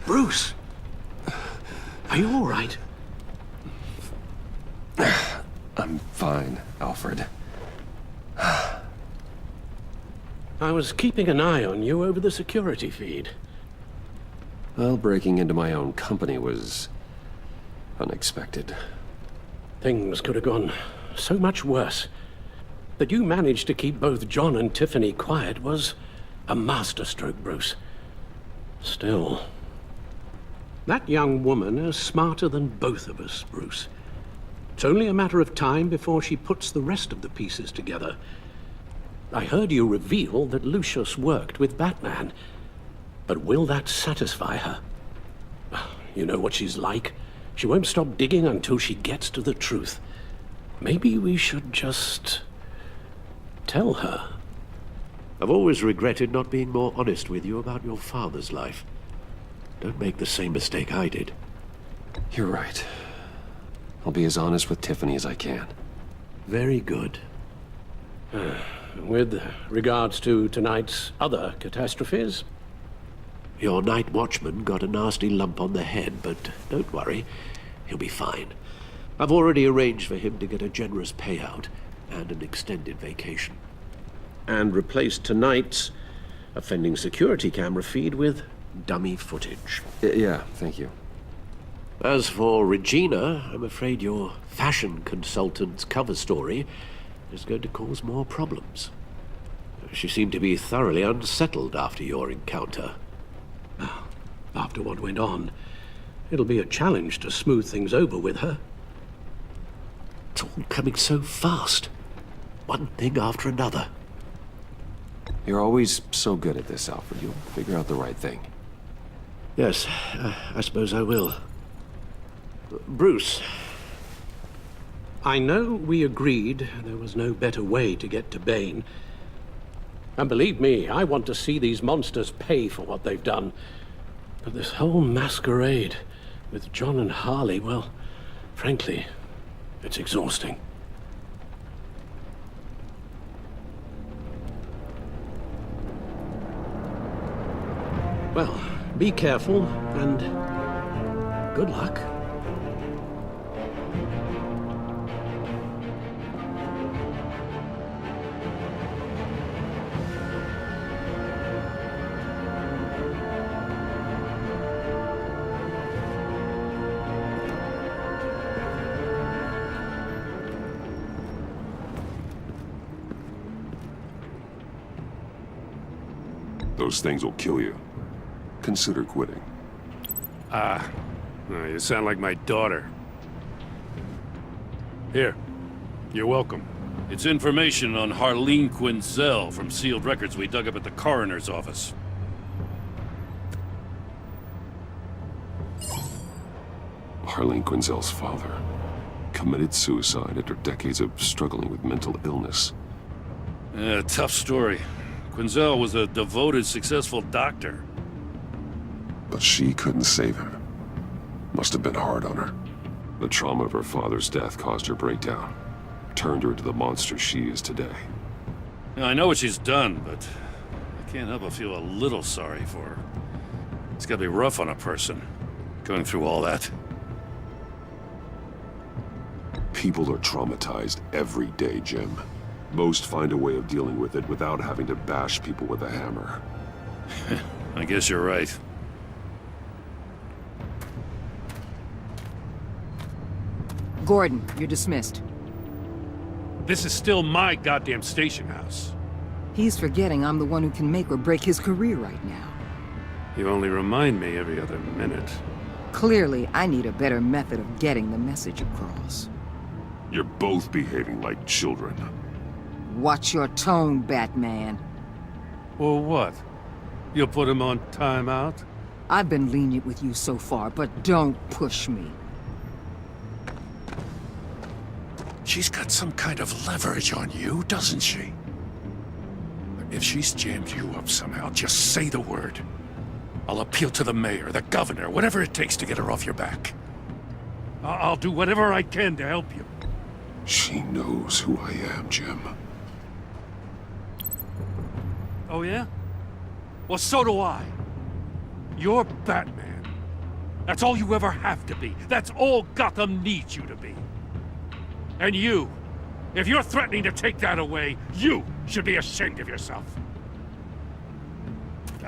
Bruce! Are you all right? I'm fine, Alfred. I was keeping an eye on you over the security feed. Well, breaking into my own company was unexpected. Things could have gone so much worse. That you managed to keep both John and Tiffany quiet was a masterstroke, Bruce. Still, that young woman is smarter than both of us, Bruce. It's only a matter of time before she puts the rest of the pieces together. I heard you reveal that Lucius worked with Batman. But will that satisfy her? You know what she's like. She won't stop digging until she gets to the truth. Maybe we should just tell her. I've always regretted not being more honest with you about your father's life. Don't make the same mistake I did. You're right. I'll be as honest with Tiffany as I can. Very good. With regards to tonight's other catastrophes? Your night watchman got a nasty lump on the head, but don't worry, he'll be fine. I've already arranged for him to get a generous payout and an extended vacation. And replaced tonight's offending security camera feed with dummy footage. Yeah, thank you. As for Regina, I'm afraid your fashion consultant's cover story is going to cause more problems. She seemed to be thoroughly unsettled after your encounter. After what went on, it'll be a challenge to smooth things over with her. It's all coming so fast. One thing after another. You're always so good at this, Alfred. You'll figure out the right thing. Yes, I suppose I will. Bruce, I know we agreed there was no better way to get to Bane. And believe me, I want to see these monsters pay for what they've done. But this whole masquerade with John and Harley, well, frankly, it's exhausting. Well, be careful, and good luck. Those things will kill you. Consider quitting. You sound like my daughter. Here, you're welcome. It's information on Harleen Quinzel from sealed records we dug up at the coroner's office. Harleen Quinzel's father committed suicide after decades of struggling with mental illness. Yeah, tough story. Quinzel was a devoted, successful doctor. But she couldn't save him. Must have been hard on her. The trauma of her father's death caused her breakdown. Turned her into the monster she is today. Now, I know what she's done, but I can't help but feel a little sorry for her. It's gotta be rough on a person, going through all that. People are traumatized every day, Jim. Most find a way of dealing with it without having to bash people with a hammer. I guess you're right. Gordon, you're dismissed. This is still my goddamn station house. He's forgetting I'm the one who can make or break his career right now. You only remind me every other minute. Clearly, I need a better method of getting the message across. You're both behaving like children. Watch your tone, Batman. Or what? You'll put him on timeout? I've been lenient with you so far, but don't push me. She's got some kind of leverage on you, doesn't she? If she's jammed you up somehow, just say the word. I'll appeal to the mayor, the governor, whatever it takes to get her off your back. I'll do whatever I can to help you. She knows who I am, Jim. Oh, yeah? Well, so do I. You're Batman. That's all you ever have to be. That's all Gotham needs you to be. And you, if you're threatening to take that away, you should be ashamed of yourself.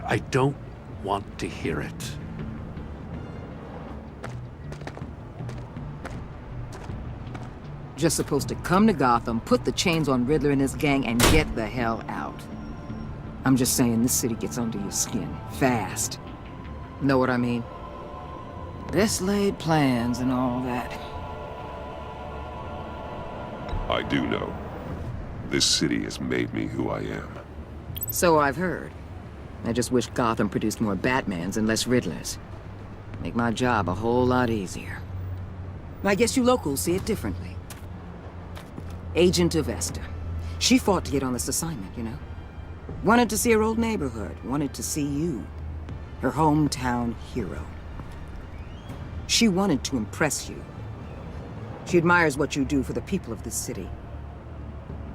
I don't want to hear it. Just supposed to come to Gotham, put the chains on Riddler and his gang, and get the hell out. I'm just saying, this city gets under your skin. Fast. Know what I mean? Best laid plans and all that. I do know. This city has made me who I am. So I've heard. I just wish Gotham produced more Batmans and less Riddlers. Make my job a whole lot easier. I guess you locals see it differently. Agent Avesta. She fought to get on this assignment, you know? Wanted to see her old neighborhood. Wanted to see you. Her hometown hero. She wanted to impress you. She admires what you do for the people of this city.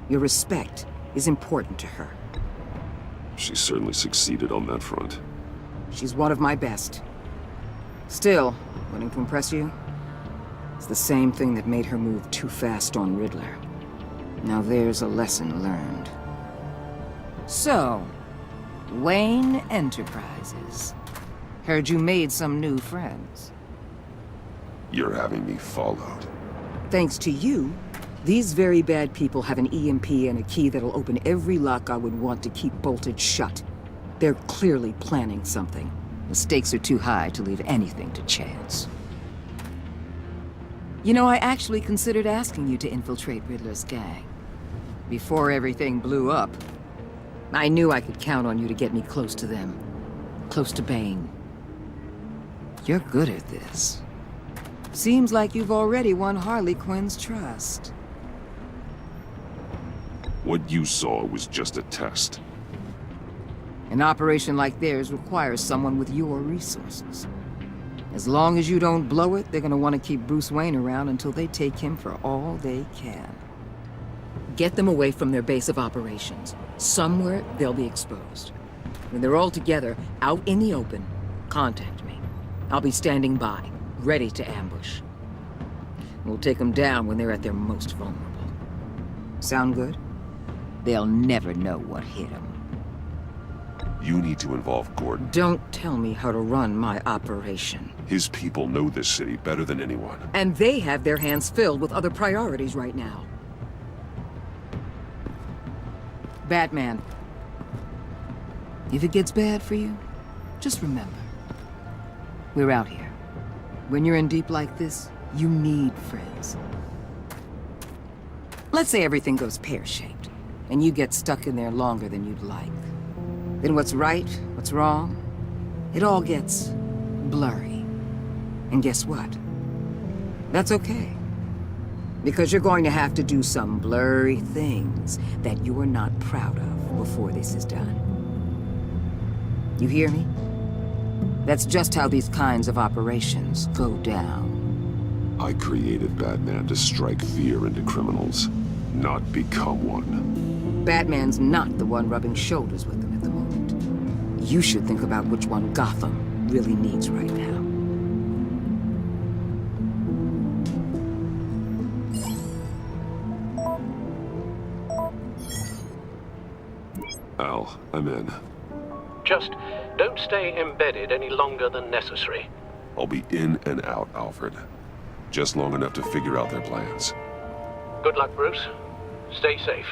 Your respect is important to her. She certainly succeeded on that front. She's one of my best. Still, wanting to impress you? It's the same thing that made her move too fast on Riddler. Now there's a lesson learned. So, Wayne Enterprises. Heard you made some new friends. You're having me followed. Thanks to you, these very bad people have an EMP and a key that'll open every lock I would want to keep bolted shut. They're clearly planning something. The stakes are too high to leave anything to chance. You know, I actually considered asking you to infiltrate Riddler's gang. Before everything blew up, I knew I could count on you to get me close to them. Close to Bane. You're good at this. Seems like you've already won Harley Quinn's trust. What you saw was just a test. An operation like theirs requires someone with your resources. As long as you don't blow it, they're gonna want to keep Bruce Wayne around until they take him for all they can. Get them away from their base of operations. Somewhere they'll be exposed. When they're all together, out in the open, contact me. I'll be standing by, ready to ambush. We'll take them down when they're at their most vulnerable. Sound good? They'll never know what hit them. You need to involve Gordon. Don't tell me how to run my operation. His people know this city better than anyone. And they have their hands filled with other priorities right now. Batman. If it gets bad for you, just remember. We're out here. When you're in deep like this, you need friends. Let's say everything goes pear-shaped, and you get stuck in there longer than you'd like. Then what's right, what's wrong, it all gets blurry. And guess what? That's okay. Because you're going to have to do some blurry things that you're not proud of before this is done. You hear me? That's just how these kinds of operations go down. I created Batman to strike fear into criminals, not become one. Batman's not the one rubbing shoulders with them at the moment. You should think about which one Gotham really needs right now. Al, I'm in. Just don't stay embedded any longer than necessary. I'll be in and out, Alfred. Just long enough to figure out their plans. Good luck, Bruce. Stay safe.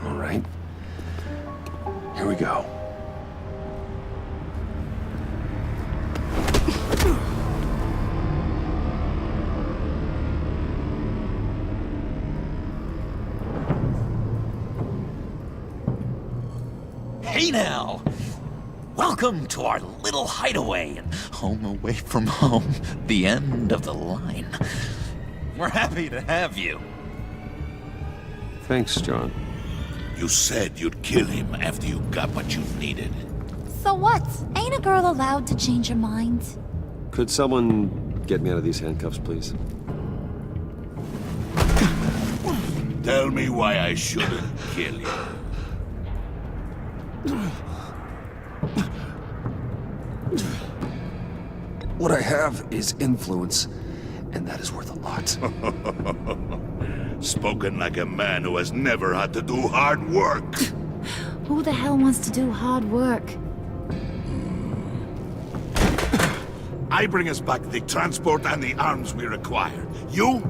All right. Here we go. Hey now! Welcome to our little hideaway and home away from home, the end of the line. We're happy to have you. Thanks, John. You said you'd kill him after you got what you needed. So what? Ain't a girl allowed to change her mind? Could someone get me out of these handcuffs, please? Tell me why I shouldn't kill you. What I have is influence, and that is worth a lot. Spoken like a man who has never had to do hard work. Who the hell wants to do hard work? I bring us back the transport and the arms we require. You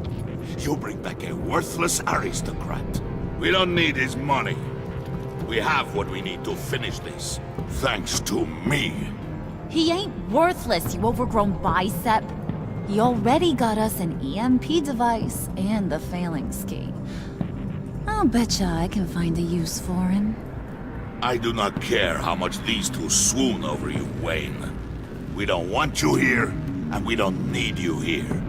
bring back a worthless aristocrat. We don't need his money. We have what we need to finish this. Thanks to me. He ain't worthless, you overgrown bicep. He already got us an EMP device and the phalanx key. I'll betcha I can find a use for him. I do not care how much these two swoon over you, Wayne. We don't want you here, and we don't need you here.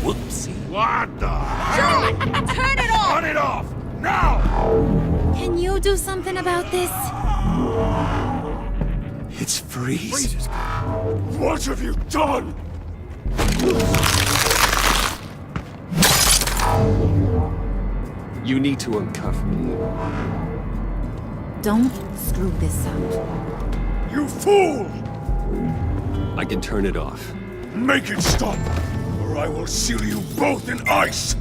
Whoopsie. What the? Turn it off! Turn it off! Now! Can you do something about this? It's freeze. What have you done? You need to uncuff me. Don't screw this up. You fool! I can turn it off. Make it stop, or I will seal you both in ice!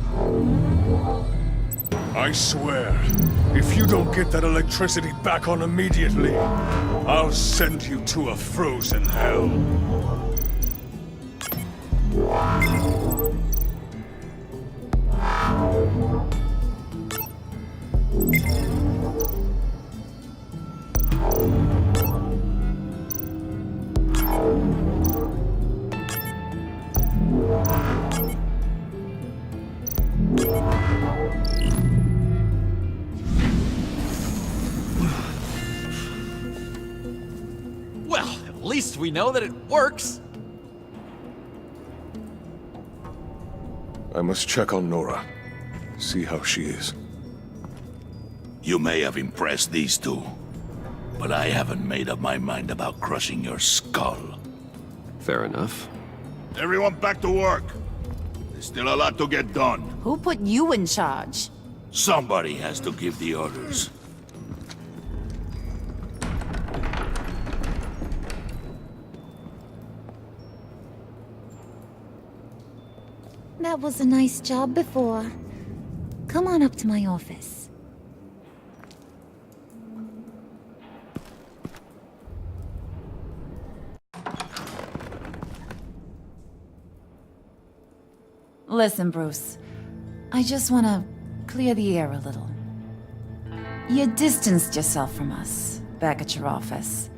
I swear, if you don't get that electricity back on immediately, I'll send you to a frozen hell. Well, at least we know that it works. I must check on Nora. See how she is. You may have impressed these two, but I haven't made up my mind about crushing your skull. Fair enough. Everyone back to work. There's still a lot to get done. Who put you in charge? Somebody has to give the orders. That was a nice job before. Come on up to my office. Listen, Bruce. I just want to clear the air a little. You distanced yourself from us back at your office.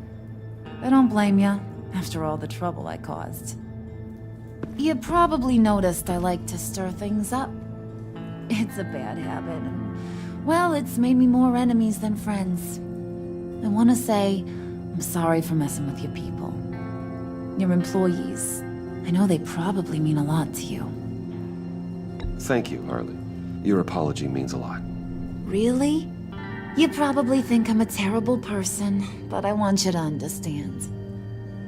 I don't blame you, after all the trouble I caused. You probably noticed I like to stir things up. It's a bad habit, and, well, it's made me more enemies than friends. I want to say I'm sorry for messing with your people. Your employees. I know they probably mean a lot to you. Thank you, Harley. Your apology means a lot. Really? You probably think I'm a terrible person, but I want you to understand.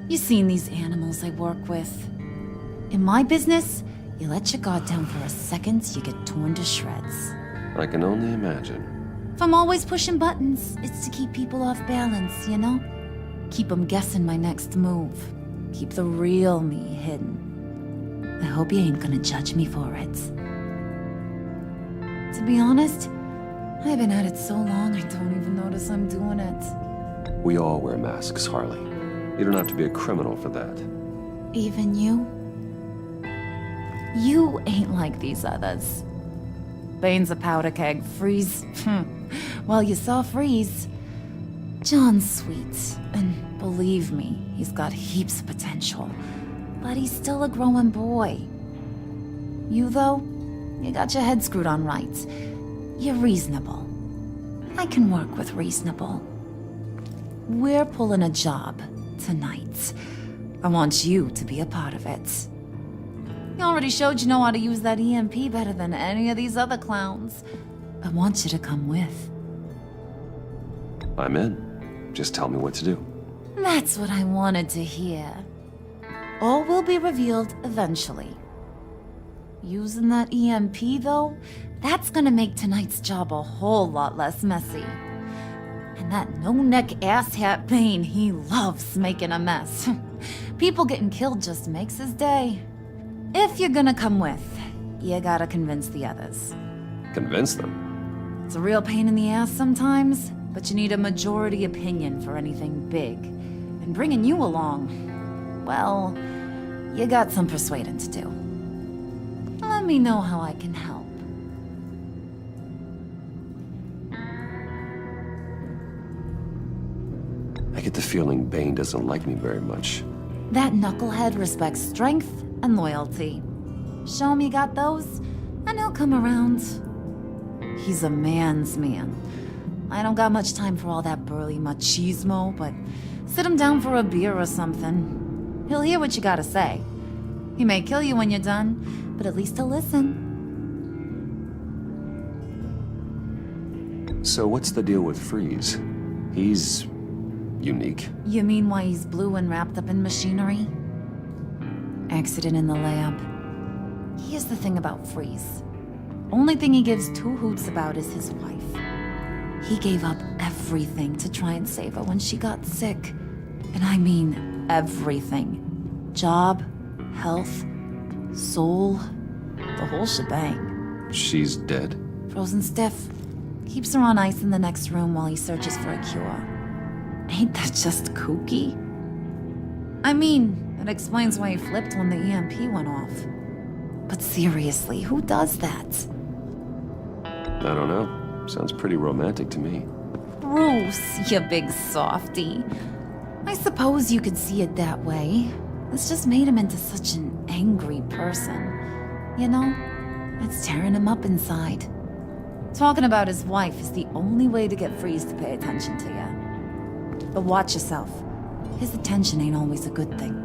You've seen these animals I work with. In my business, you let your guard down for a second, you get torn to shreds. I can only imagine. If I'm always pushing buttons, it's to keep people off balance, you know? Keep them guessing my next move. Keep the real me hidden. I hope you ain't gonna judge me for it. To be honest, I've been at it so long I don't even notice I'm doing it. We all wear masks, Harley. You don't have to be a criminal for that. Even you? You ain't like these others. Bane's a powder keg. Freeze. Well, you saw Freeze. John's sweet, and believe me, he's got heaps of potential. But he's still a growing boy. You, though, you got your head screwed on right. You're reasonable. I can work with reasonable. We're pulling a job tonight. I want you to be a part of it. You already showed you know how to use that EMP better than any of these other clowns. I want you to come with. I'm in. Just tell me what to do. That's what I wanted to hear. All will be revealed eventually. Using that EMP, though, that's gonna make tonight's job a whole lot less messy. And that no-neck asshat Bane, he loves making a mess. People getting killed just makes his day. If you're gonna come with, you gotta convince the others. Convince them? It's a real pain in the ass sometimes, but you need a majority opinion for anything big. And bringing you along, well, you got some persuading to do. Let me know how I can help. I get the feeling Bane doesn't like me very much. That knucklehead respects strength and loyalty. Show him you got those, and he'll come around. He's a man's man. I don't got much time for all that burly machismo, but sit him down for a beer or something. He'll hear what you gotta say. He may kill you when you're done, but at least he'll listen. So what's the deal with Freeze? He's unique. You mean why he's blue and wrapped up in machinery? Accident in the lab. Here's the thing about Freeze. Only thing he gives two hoots about is his wife. He gave up everything to try and save her when she got sick. And I mean everything. Job, health, soul, the whole shebang. She's dead? Frozen stiff. Keeps her on ice in the next room while he searches for a cure. Ain't that just kooky? I mean, it explains why he flipped when the EMP went off. But seriously, who does that? I don't know. Sounds pretty romantic to me. Bruce, you big softy. I suppose you could see it that way. It's just made him into such an angry person. You know, it's tearing him up inside. Talking about his wife is the only way to get Freeze to pay attention to you. But watch yourself. His attention ain't always a good thing.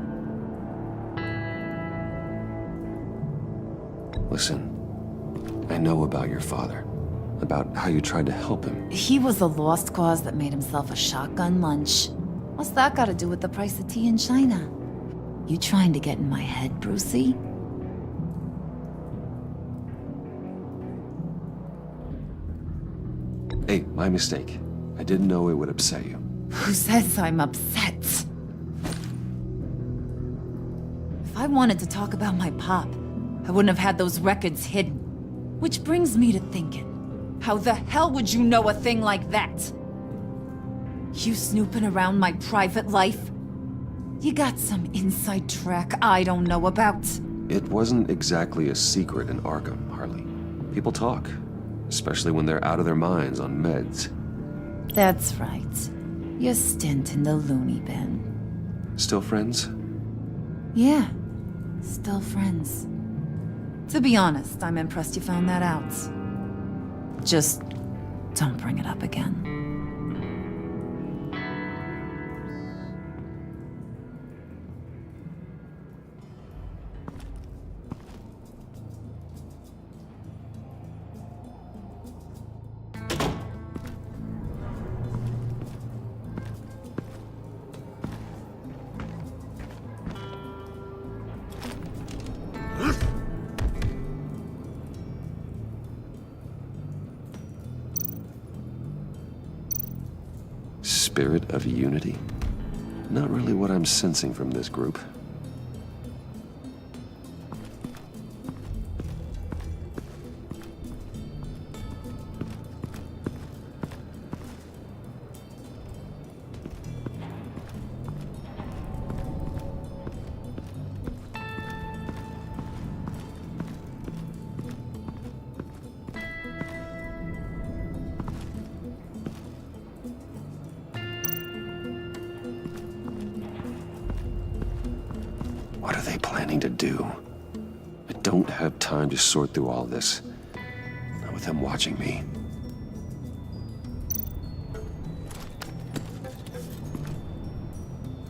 Listen, I know about your father. About how you tried to help him. He was a lost cause that made himself a shotgun lunch. What's that got to do with the price of tea in China? You trying to get in my head, Brucey? Hey, my mistake. I didn't know it would upset you. Who says I'm upset? If I wanted to talk about my pop, I wouldn't have had those records hidden. Which brings me to thinking, how the hell would you know a thing like that? You snooping around my private life? You got some inside track I don't know about. It wasn't exactly a secret in Arkham, Harley. People talk, especially when they're out of their minds on meds. That's right. Your stint in the loony bin. Still friends? Yeah, still friends. To be honest, I'm impressed you found that out. Just don't bring it up again. Spirit of unity? Not really what I'm sensing from this group. What are they planning to do? I don't have time to sort through all this. Not with them watching me.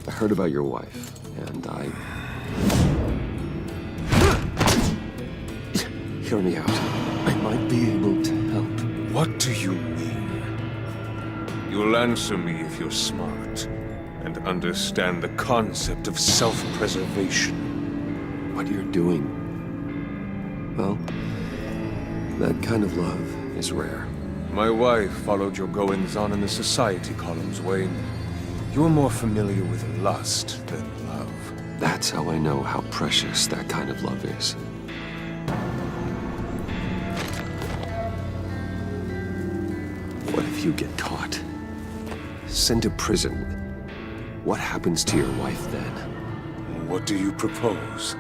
I heard about your wife, and Hear me out. I might be able to help. What do you mean? You'll answer me if you're smart and understand the concept of self-preservation. What you're doing, Well, that kind of love is rare. My wife followed your goings-on in the society columns, Wayne. You're more familiar with lust than love. That's how I know how precious that kind of love is. What if you get caught? Sent to prison? What happens to your wife then? What do you propose?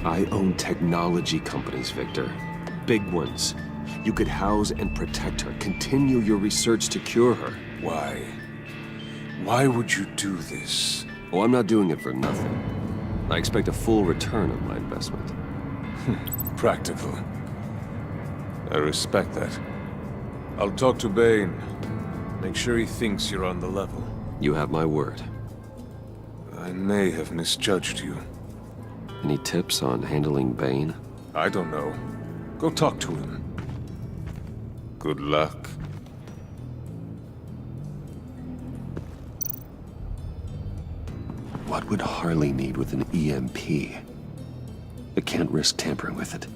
I own technology companies, Victor. Big ones. You could house and protect her, continue your research to cure her. Why? Why would you do this? Oh, I'm not doing it for nothing. I expect a full return on my investment. Practical. I respect that. I'll talk to Bane. Make sure he thinks you're on the level. You have my word. I may have misjudged you. Any tips on handling Bane? I don't know. Go talk to him. Good luck. What would Harley need with an EMP? I can't risk tampering with it.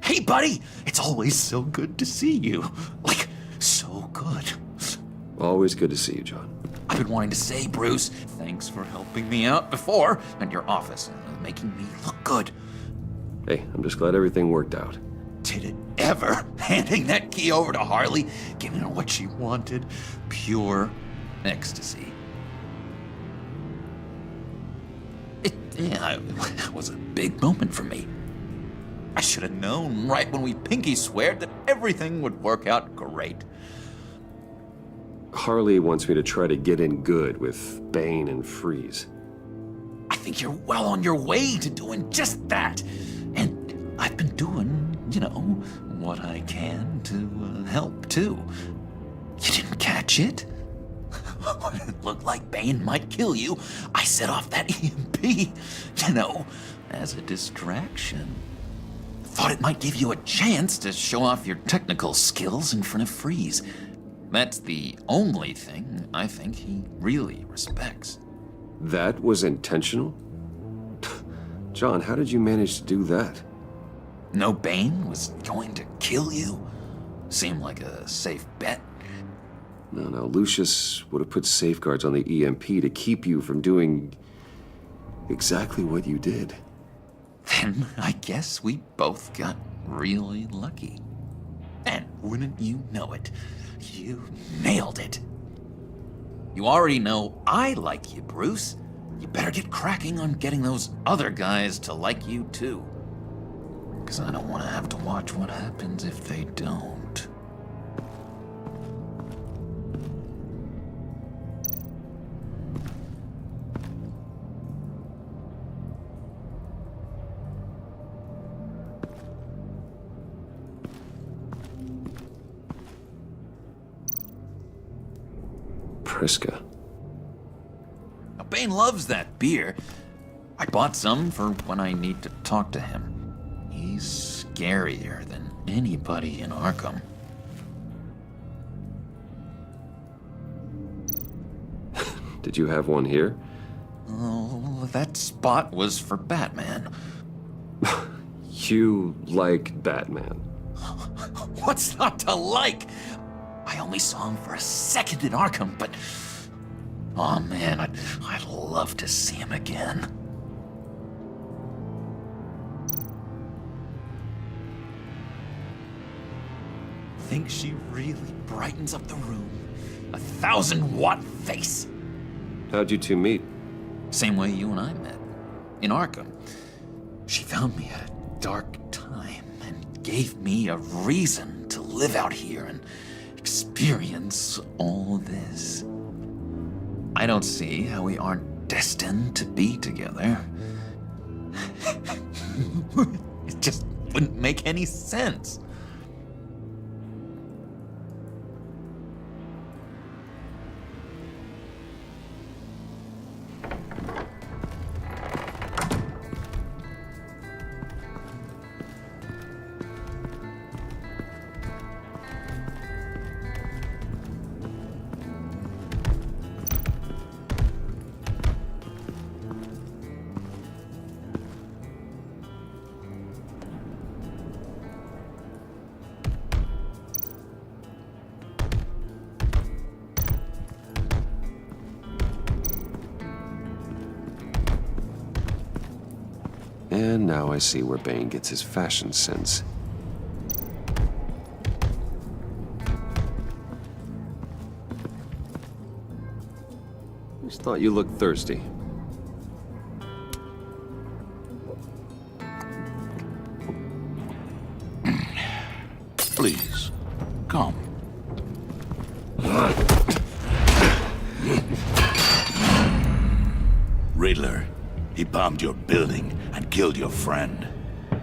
Hey, buddy! It's always so good to see you. Like, so good. Always good to see you, John. I've been wanting to say, Bruce, thanks for helping me out before at your office and making me look good. Hey, I'm just glad everything worked out. Did it ever? Handing that key over to Harley, giving her what she wanted. Pure ecstasy. It was a big moment for me. I should have known right when we pinky sweared that everything would work out great. Harley wants me to try to get in good with Bane and Freeze. I think you're well on your way to doing just that. And I've been doing, what I can to help too. You didn't catch it? When it looked like Bane might kill you, I set off that EMP, as a distraction. Thought it might give you a chance to show off your technical skills in front of Freeze. That's the only thing I think he really respects. That was intentional? John, how did you manage to do that? No Bane was going to kill you? Seemed like a safe bet. No, Lucius would have put safeguards on the EMP to keep you from doing exactly what you did. Then I guess we both got really lucky. And wouldn't you know it, you nailed it. You already know I like you, Bruce. You better get cracking on getting those other guys to like you too. Because I don't want to have to watch what happens if they don't. Priska. Now, Bane loves that beer. I bought some for when I need to talk to him. He's scarier than anybody in Arkham. Did you have one here? Oh, that spot was for Batman. You like Batman. What's not to like? I only saw him for a second in Arkham, but... oh man, I'd love to see him again. Think she really brightens up the room. 1,000-watt face. How'd you two meet? Same way you and I met. In Arkham. She found me at a dark time and gave me a reason to live out here and experience all this. I don't see how we aren't destined to be together. It just wouldn't make any sense. And now I see where Bane gets his fashion sense. Just thought you looked thirsty. Please, come. Riddler, he bombed your building and killed your friend.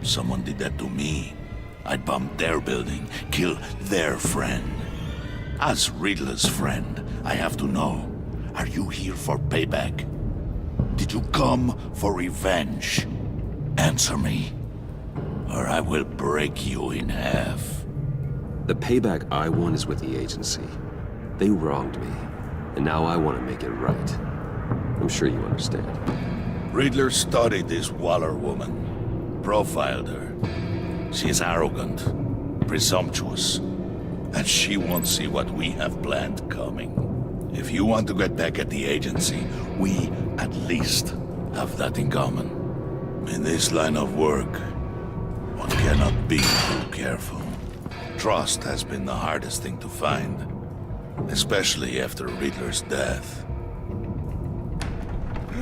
Someone did that to me. I'd bomb their building, kill their friend. As Riddler's friend, I have to know, are you here for payback? Did you come for revenge? Answer me, or I will break you in half. The payback I want is with the agency. They wronged me, and now I want to make it right. I'm sure you understand. Riddler studied this Waller woman, profiled her. She is arrogant, presumptuous, and she won't see what we have planned coming. If you want to get back at the agency, we at least have that in common. In this line of work, one cannot be too careful. Trust has been the hardest thing to find, especially after Riddler's death.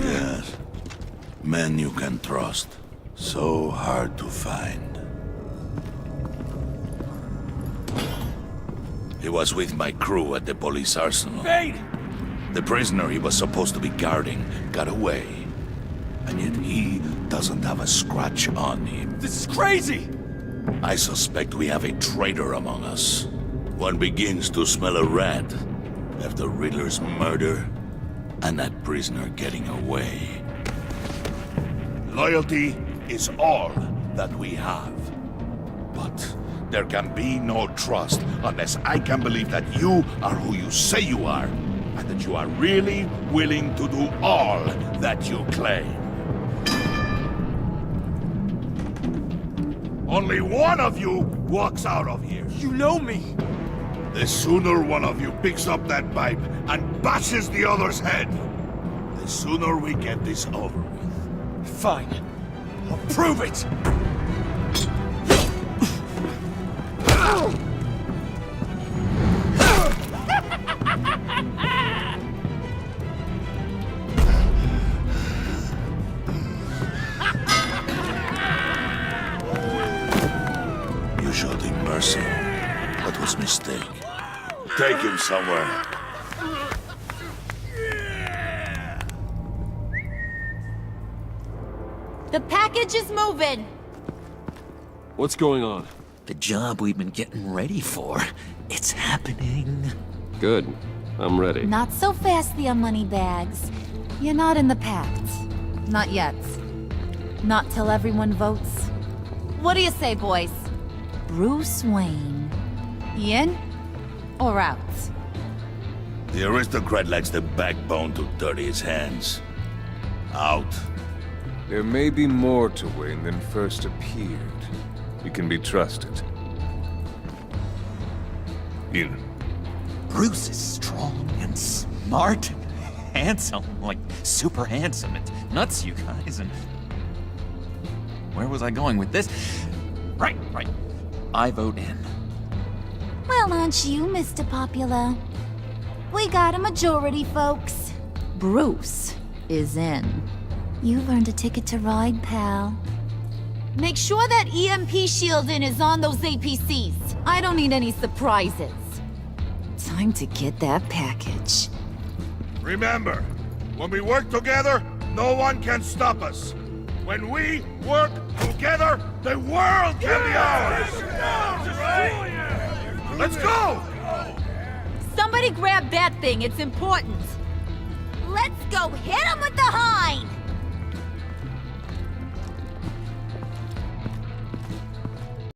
Yes, men you can trust, so hard to find. He was with my crew at the police arsenal. Bane! The prisoner he was supposed to be guarding got away. And yet he doesn't have a scratch on him. This is crazy! I suspect we have a traitor among us. One begins to smell a rat after Riddler's murder and that prisoner getting away. Loyalty is all that we have. But there can be no trust unless I can believe that you are who you say you are, and that you are really willing to do all that you claim. Only one of you walks out of here. You know me! The sooner one of you picks up that pipe and bashes the other's head, the sooner we get this over with. Fine. I'll prove it! You showed him mercy. That was a mistake. Take him somewhere. The package is moving. What's going on? The job we've been getting ready for. It's happening. Good. I'm ready. Not so fast, the Moneybags. You're not in the Pact. Not yet. Not till everyone votes. What do you say, boys? Bruce Wayne. In or out? The aristocrat lacks the backbone to dirty his hands. Out. There may be more to Wayne than first appeared. You can be trusted. In. Bruce is strong and smart and handsome. Like, super handsome. It's nuts, you guys. And where was I going with this? Right. I vote in. Well, aren't you, Mr. Popular? We got a majority, folks. Bruce is in. You've earned a ticket to ride, pal. Make sure that EMP shielding is on those APCs. I don't need any surprises. Time to get that package. Remember, when we work together, no one can stop us. When we work together, the world can be ours! Let's go! Somebody grab that thing, it's important. Let's go hit him with the hind!